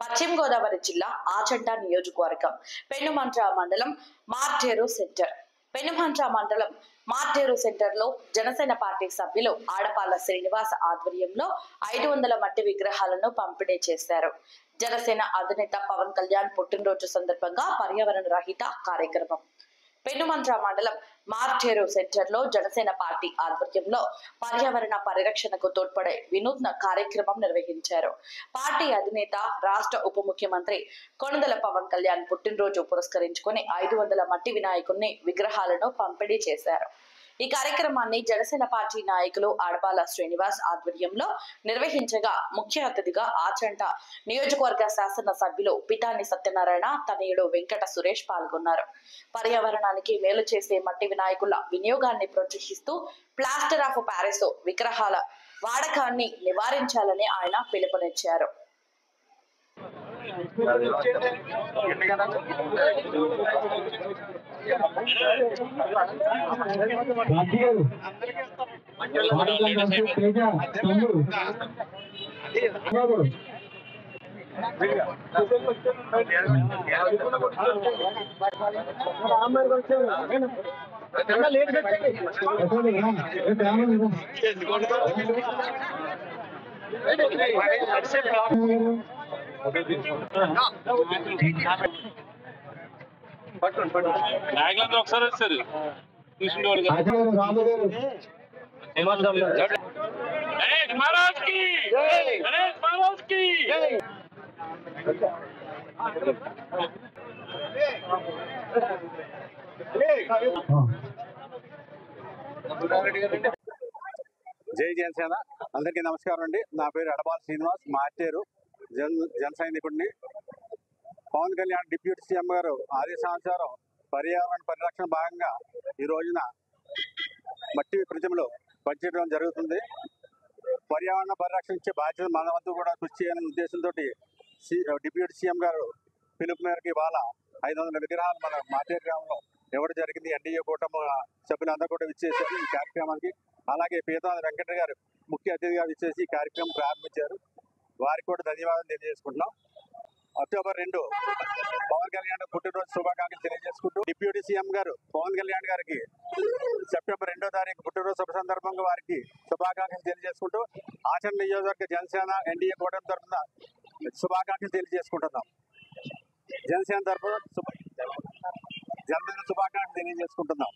పశ్చిమ గోదావరి జిల్లా ఆచంట నియోజకవర్గం పెనుమంట్ర మండలం మార్టేరు సెంటర్. పెనుమంట్ర మండలం మార్టేరు సెంటర్ లో జనసేన పార్టీ సభ్యులు ఆడపాల శ్రీనివాస్ ఆధ్వర్యంలో 500 మట్టి విగ్రహాలను పంపిణీ చేశారు. జనసేన అధినేత పవన్ కళ్యాణ్ పుట్టినరోజు సందర్భంగా పర్యావరణ రహిత కార్యక్రమం. పెనుమంట్ర మండలం మార్టేరు సెంటర్ లో జనసేన పార్టీ ఆధ్వర్యంలో పర్యావరణ పరిరక్షణకు తోడ్పడే వినూత్న కార్యక్రమం నిర్వహించారు. పార్టీ అధినేత రాష్ట్ర ఉప ముఖ్యమంత్రి కొణిదెల పవన్ కళ్యాణ్ పుట్టినరోజు పురస్కరించుకుని 500 మట్టి వినాయకుని విగ్రహాలను పంపిణీ చేశారు. ఈ కార్యక్రమాన్ని జనసేన పార్టీ నాయకులు ఆడపాల శ్రీనివాస్ ఆధ్వర్యంలో నిర్వహించగా ముఖ్య అతిథిగా ఆచంట నియోజకవర్గ శాసన సభ్యులు పితాని సత్యనారాయణ తనయుడు వెంకట సురేష్ పాల్గొన్నారు. పర్యావరణానికి మేలు చేసే మట్టి వినాయకుల వినియోగాన్ని ప్రోత్సహిస్తూ ప్లాస్టర్ ఆఫ్ ప్యారిస్ విగ్రహాల వాడకాన్ని నివారించాలని ఆయన పిలుపునిచ్చారు. నాయకులందరూ ఒకసారి వచ్చారు తీసుకునేవాళ్ళు జై జనసేన. అందరికీ నమస్కారం అండి. నా పేరు ఆడపాల శ్రీనివాస్, మార్టేరు జన సైనికుడిని. పవన్ కళ్యాణ్ డిప్యూటీ సీఎం గారు ఆదేశానుసారం పర్యావరణ పరిరక్షణ భాగంగా ఈ రోజున మట్టి ప్రతిమలు పంచడం జరుగుతుంది. పర్యావరణ పరిరక్షించే బాధ్యత మన వద్ద కూడా కృషి చేయాలనే ఉద్దేశంతో డిప్యూటీ సీఎం గారు పిలుపు మేరకు ఇవాళ 500 విగ్రహాలు మన మార్టేరు గ్రామంలో ఇవ్వడం జరిగింది. ఎన్డీఏ కూటమి సభ్యులందరూ కూడా విచ్చేసారు ఈ కార్యక్రమానికి. అలాగే పీతాని వెంకట గారు ముఖ్య అతిథిగా విచ్చేసి ఈ కార్యక్రమం ప్రారంభించారు. వారికి కూడా ధన్యవాదాలు తెలియజేసుకుంటున్నాం. అక్టోబర్ 2 పవన్ కళ్యాణ్ పుట్టినరోజు శుభాకాంక్షలు తెలియజేసుకుంటూ డిప్యూటీ సీఎం గారు పవన్ కళ్యాణ్ గారికి సెప్టెంబర్ 2వ తారీఖు పుట్టినరోజు శుభ సందర్భంగా వారికి శుభాకాంక్షలు తెలియజేసుకుంటూ ఆచరణ నియోజకవర్గ జనసేన ఎన్డీఏ కూటమి తరఫున శుభాకాంక్షలు తెలియజేసుకుంటున్నాం. జనసేన తరఫున జన్మదిన శుభాకాంక్షలు తెలియజేసుకుంటున్నాం.